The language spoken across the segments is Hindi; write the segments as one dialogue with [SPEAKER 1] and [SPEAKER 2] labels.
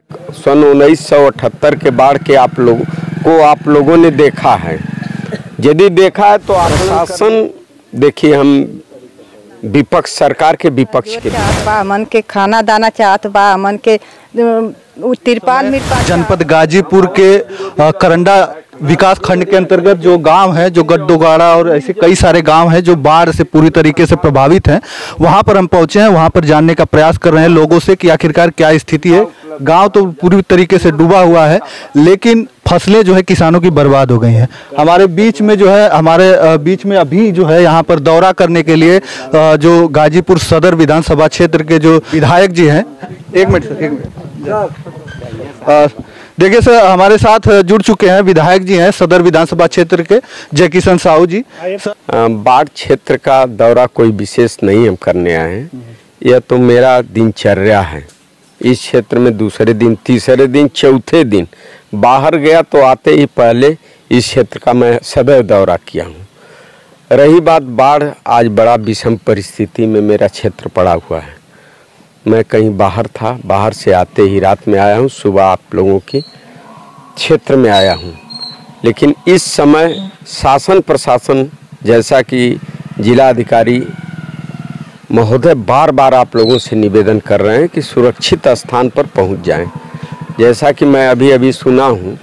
[SPEAKER 1] सन 1978 के बाढ़ के आप लोगों ने देखा है। यदि देखा है तो प्रशासन, देखिए हम विपक्ष, सरकार के विपक्ष के
[SPEAKER 2] मन के खाना दाना चाहत बा, मन के तिरपाल मिरपाल।
[SPEAKER 3] जनपद गाजीपुर के करंडा विकास खंड के अंतर्गत जो गांव है, जो गड्डोगाड़ा और ऐसे कई सारे गांव हैं जो बाढ़ से पूरी तरीके से प्रभावित हैं, वहां पर हम पहुंचे हैं। वहां पर जानने का प्रयास कर रहे हैं लोगों से कि आखिरकार क्या स्थिति है। गांव तो पूरी तरीके से डूबा हुआ है, लेकिन फसलें जो है किसानों की बर्बाद हो गई हैं। हमारे बीच में अभी जो है यहाँ पर दौरा करने के लिए जो गाजीपुर सदर विधानसभा क्षेत्र के जो विधायक जी हैं, एक मिनट देखिए सर, हमारे साथ जुड़ चुके हैं विधायक जी हैं सदर विधानसभा क्षेत्र के जय किशन साहू जी।
[SPEAKER 1] बाढ़ क्षेत्र का दौरा कोई विशेष नहीं हम करने आए हैं, यह तो मेरा दिनचर्या है। इस क्षेत्र में दूसरे दिन, तीसरे दिन, चौथे दिन बाहर गया तो आते ही पहले इस क्षेत्र का मैं सदैव दौरा किया हूँ। रही बात बाढ़, आज बड़ा विषम परिस्थिति में मेरा क्षेत्र पड़ा हुआ है। मैं कहीं बाहर था, बाहर से आते ही रात में आया हूँ, सुबह आप लोगों के क्षेत्र में आया हूँ। लेकिन इस समय शासन प्रशासन, जैसा कि जिला अधिकारी महोदय बार बार आप लोगों से निवेदन कर रहे हैं कि सुरक्षित स्थान पर पहुंच जाएं। जैसा कि मैं अभी सुना हूं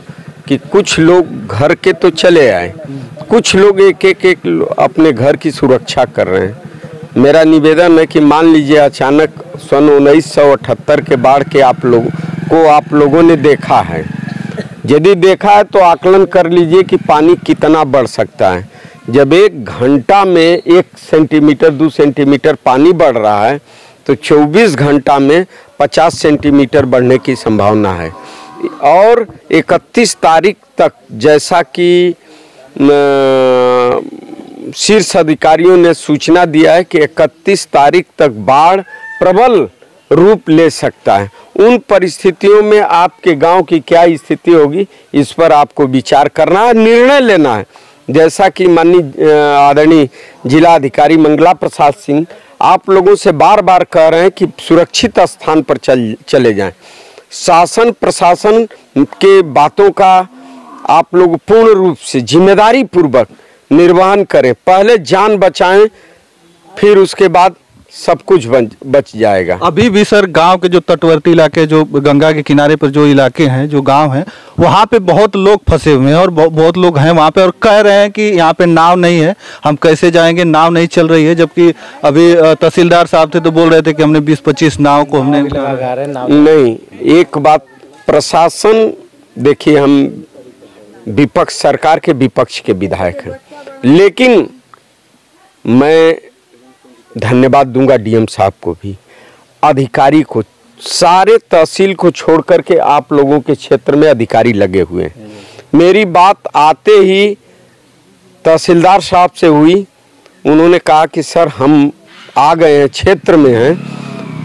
[SPEAKER 1] कि कुछ लोग घर के तो चले आए, कुछ लोग एक अपने घर की सुरक्षा कर रहे हैं। मेरा निवेदन है कि मान लीजिए अचानक सन 1978 के बाढ़ के आप लोगों ने देखा है। यदि देखा है तो आकलन कर लीजिए कि पानी कितना बढ़ सकता है। जब 1 घंटा में 1 सेंटीमीटर 2 सेंटीमीटर पानी बढ़ रहा है तो 24 घंटा में 50 सेंटीमीटर बढ़ने की संभावना है। और 31 तारीख तक, जैसा कि शीर्ष अधिकारियों ने सूचना दिया है कि 31 तारीख तक बाढ़ प्रबल रूप ले सकता है। उन परिस्थितियों में आपके गांव की क्या स्थिति होगी, इस पर आपको विचार करना है, निर्णय लेना है। जैसा कि माननीय आदरणीय जिला अधिकारी मंगला प्रसाद सिंह आप लोगों से बार बार कह रहे हैं कि सुरक्षित स्थान पर चले जाएं। शासन प्रशासन के बातों का आप लोग पूर्ण रूप से जिम्मेदारी पूर्वक निर्वहन करें। पहले जान बचाएं, फिर उसके बाद सब कुछ बच जाएगा।
[SPEAKER 3] अभी भी सर गांव के जो तटवर्ती इलाके, जो गंगा के किनारे पर जो इलाके हैं, जो गांव हैं, वहां पे बहुत लोग फंसे हुए हैं और बहुत लोग हैं वहां पे और कह रहे हैं कि यहाँ पे नाव नहीं है, हम कैसे जाएंगे, नाव नहीं चल रही है। जबकि अभी तहसीलदार साहब थे तो बोल रहे थे कि हमने 20-25 नाव को हमने
[SPEAKER 1] नहीं। एक बात, प्रशासन, देखिए हम विपक्ष, सरकार के विपक्ष के विधायक हैं, लेकिन मैं धन्यवाद दूंगा डीएम साहब को भी, अधिकारी को, सारे तहसील को छोड़ करके आप लोगों के क्षेत्र में अधिकारी लगे हुए हैं। मेरी बात आते ही तहसीलदार साहब से हुई, उन्होंने कहा कि सर हम आ गए हैं, क्षेत्र में हैं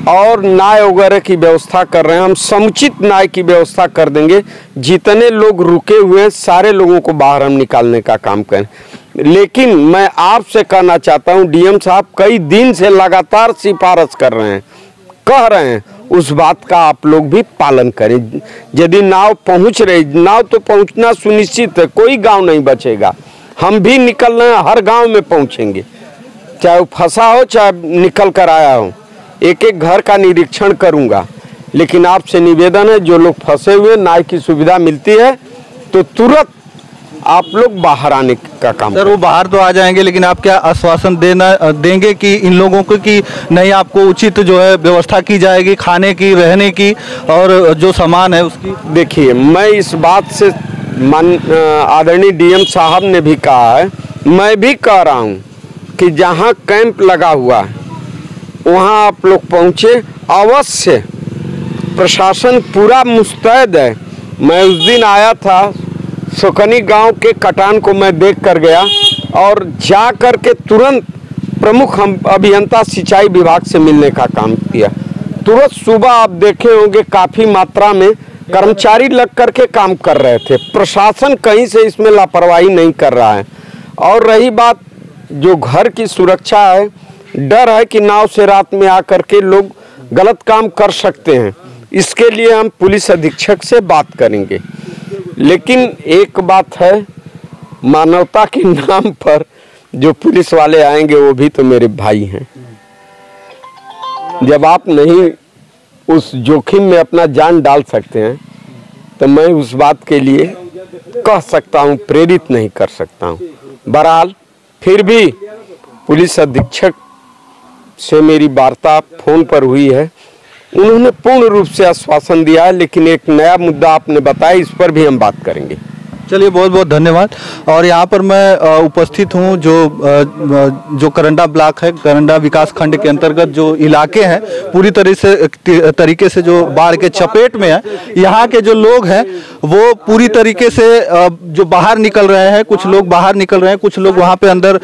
[SPEAKER 1] और न्याय वगैरह की व्यवस्था कर रहे हैं, हम समुचित न्याय की व्यवस्था कर देंगे। जितने लोग रुके हुए हैं सारे लोगों को बाहर हम निकालने का काम करें। लेकिन मैं आपसे कहना चाहता हूं, डीएम साहब कई दिन से लगातार सिफारिश कर रहे हैं, कह रहे हैं, उस बात का आप लोग भी पालन करें। यदि नाव पहुंच रही, नाव तो पहुंचना सुनिश्चित है, कोई गांव नहीं बचेगा। हम भी निकल रहे हैं, हर गांव में पहुंचेंगे, चाहे वो फंसा हो चाहे निकल कर आया हो। एक एक घर का निरीक्षण करूंगा। लेकिन आपसे निवेदन है, जो लोग फंसे हुए, नाव की सुविधा मिलती है तो तुरंत आप लोग बाहर आने का काम
[SPEAKER 3] सर। वो बाहर तो आ जाएंगे, लेकिन आप क्या आश्वासन देंगे कि इन लोगों को कि नहीं, आपको उचित जो है व्यवस्था की जाएगी, खाने की, रहने की और जो सामान है उसकी? देखिए,
[SPEAKER 1] मैं इस बात से आदरणीय डीएम साहब ने भी कहा है, मैं भी कह रहा हूँ कि जहाँ कैंप लगा हुआ है वहाँ आप लोग पहुँचे अवश्य। प्रशासन पूरा मुस्तैद है। मैं उस दिन आया था, सुकनी गांव के कटान को मैं देख कर गया और जा कर के तुरंत प्रमुख अभियंता सिंचाई विभाग से मिलने का काम किया। तुरंत सुबह आप देखे होंगे काफ़ी मात्रा में कर्मचारी लग कर के काम कर रहे थे। प्रशासन कहीं से इसमें लापरवाही नहीं कर रहा है। और रही बात जो घर की सुरक्षा है, डर है कि नाव से रात में आकर के लोग गलत काम कर सकते हैं। इसके लिए हम पुलिस अधीक्षक से बात करेंगे। लेकिन एक बात है, मानवता के नाम पर जो पुलिस वाले आएंगे वो भी तो मेरे भाई हैं। जब आप नहीं उस जोखिम में अपना जान डाल सकते हैं तो मैं उस बात के लिए कह सकता हूं, प्रेरित नहीं कर सकता हूं। बहरहाल फिर भी पुलिस अधीक्षक से मेरी वार्ता फोन पर हुई है, उन्होंने पूर्ण रूप से आश्वासन दिया है। लेकिन एक नया मुद्दा आपने बताया, इस पर भी हम बात करेंगे।
[SPEAKER 3] चलिए, बहुत बहुत धन्यवाद। और यहाँ पर मैं उपस्थित हूँ जो करंडा ब्लॉक है, करंडा विकास खंड के अंतर्गत जो इलाके हैं पूरी तरीके से जो बाढ़ के चपेट में है। यहाँ के जो लोग हैं वो पूरी तरीके से जो बाहर निकल रहे हैं, कुछ लोग बाहर निकल रहे हैं, कुछ लोग वहाँ पे अंदर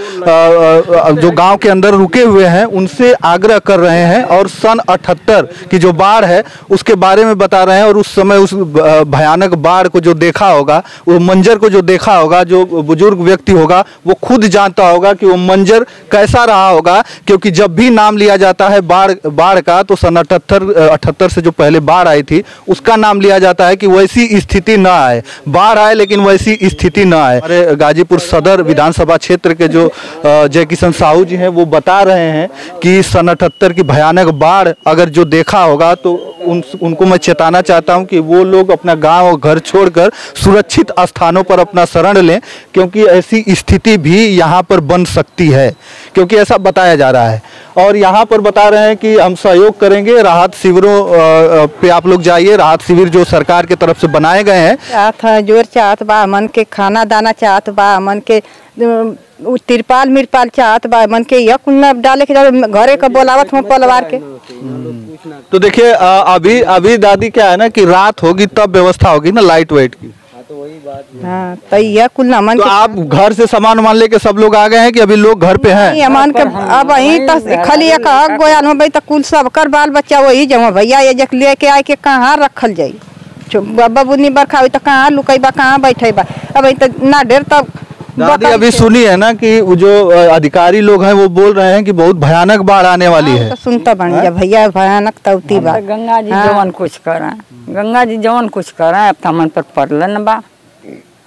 [SPEAKER 3] जो गांव के अंदर रुके हुए हैं उनसे आग्रह कर रहे हैं और सन 78 की जो बाढ़ है उसके बारे में बता रहे हैं। और उस समय उस भयानक बाढ़ को जो देखा होगा, वो मंजर को जो देखा होगा, जो बुजुर्ग व्यक्ति होगा वो खुद जानता होगा कि वो मंजर कैसा रहा होगा। क्योंकि जब भी नाम लिया जाता है बाढ़ का तो सन 78 से जो पहले बाढ़ आई थी उसका नाम लिया जाता है कि वैसी स्थिति ना आए, बाढ़ आए लेकिन वैसी स्थिति ना आए। हमारे गाजीपुर सदर विधानसभा क्षेत्र के जो जय किशन साहू जी हैं वो बता रहे हैं कि सन 78 की भयानक बाढ़ अगर जो देखा होगा तो उनको मैं चेताना चाहता हूं कि वो लोग अपना गांव और घर छोड़कर सुरक्षित स्थानों पर अपना शरण लें, क्योंकि ऐसी स्थिति भी यहां पर बन सकती है, क्योंकि ऐसा बताया जा रहा है। और यहां पर बता रहे हैं कि हम सहयोग करेंगे, राहत शिविरों पे आप लोग जाइए, राहत शिविर जो सरकार की तरफ से बनाए गए हैं।
[SPEAKER 2] चाहत है, जोर चाहत बा, मन के खाना दाना चाहत बा, मन के तिरपाल मिरपाल चाहत बा, मन के यह कुन्ना डाले के घरे का बोलावत हूँ परिवार के।
[SPEAKER 3] तो देखिए अभी दादी क्या है ना कि रात होगी तब व्यवस्था होगी ना लाइट वाइट की।
[SPEAKER 2] हाँ, तो यह कुल मन
[SPEAKER 3] तो आप घर से सामान मान लेके सब लोग आ गए हैं कि अभी लोग घर पे हैं?
[SPEAKER 2] अमान के अब वही तक खाली एक आग गोयाल हो भाई, तो कुल सब कर बाल बच्चा वही जमा भैया ये जक लेके आए के कहाँ रखल जाई। बाबा बुनी बरखा हुई तो कहाँ लुकई बा, कहाँ बैठे बा। अब तो ना डेर तब
[SPEAKER 3] दादी अभी सुनी है ना कि जो अधिकारी लोग हैं वो बोल रहे हैं कि बहुत भयानक बाढ़ आने वाली है।
[SPEAKER 2] तो सुनता बन जा भैया, भयानक तवती बा।
[SPEAKER 4] गंगा जी जवन कुछ करा, गंगा जी जवन कुछ करा, अब तो मन पर पड़लन बा,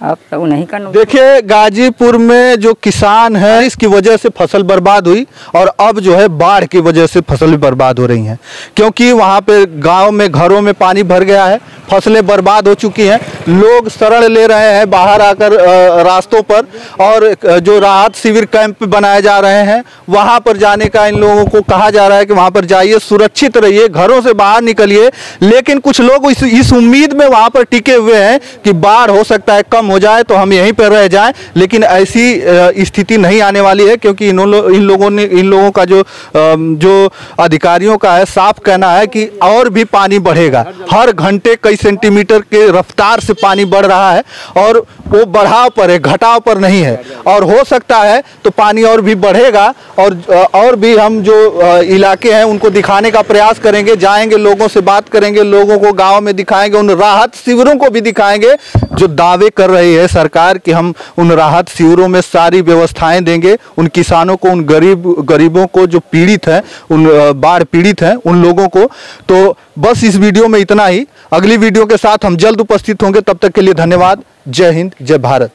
[SPEAKER 4] अब तो नहीं करना।
[SPEAKER 3] देखिए, गाजीपुर में जो किसान है इसकी वजह से फसल बर्बाद हुई और अब जो है बाढ़ की वजह से फसल भी बर्बाद हो रही हैं, क्योंकि वहाँ पे गांव में घरों में पानी भर गया है, फसलें बर्बाद हो चुकी हैं। लोग शरण ले रहे हैं बाहर आकर रास्तों पर, और जो राहत शिविर कैंप बनाए जा रहे हैं वहाँ पर जाने का इन लोगों को कहा जा रहा है कि वहाँ पर जाइए, सुरक्षित रहिए, घरों से बाहर निकलिए। लेकिन कुछ लोग इस उम्मीद में वहाँ पर टिके हुए हैं कि बाढ़ हो सकता है कम हो जाए तो हम यहीं पर रह जाएं, लेकिन ऐसी स्थिति नहीं आने वाली है, क्योंकि इन लोगों का जो अधिकारियों का है साफ कहना है कि और भी पानी बढ़ेगा। हर घंटे कई सेंटीमीटर के रफ्तार से पानी बढ़ रहा है और वो बढ़ाव पर है, घटाव पर नहीं है। और हो सकता है तो पानी और भी बढ़ेगा, और भी हम जो इलाके हैं उनको दिखाने का प्रयास करेंगे, जाएंगे, लोगों से बात करेंगे, लोगों को गांव में दिखाएंगे, उन राहत शिविरों को भी दिखाएंगे जो दावे कर रही है सरकार कि हम उन राहत शिविरों में सारी व्यवस्थाएं देंगे, उन किसानों को, उन गरीबों को जो पीड़ित हैं, उन बाढ़ पीड़ित हैं उन लोगों को। तो बस इस वीडियो में इतना ही। अगली वीडियो के साथ हम जल्द उपस्थित होंगे, तब तक के लिए धन्यवाद। जय हिंद, जय भारत।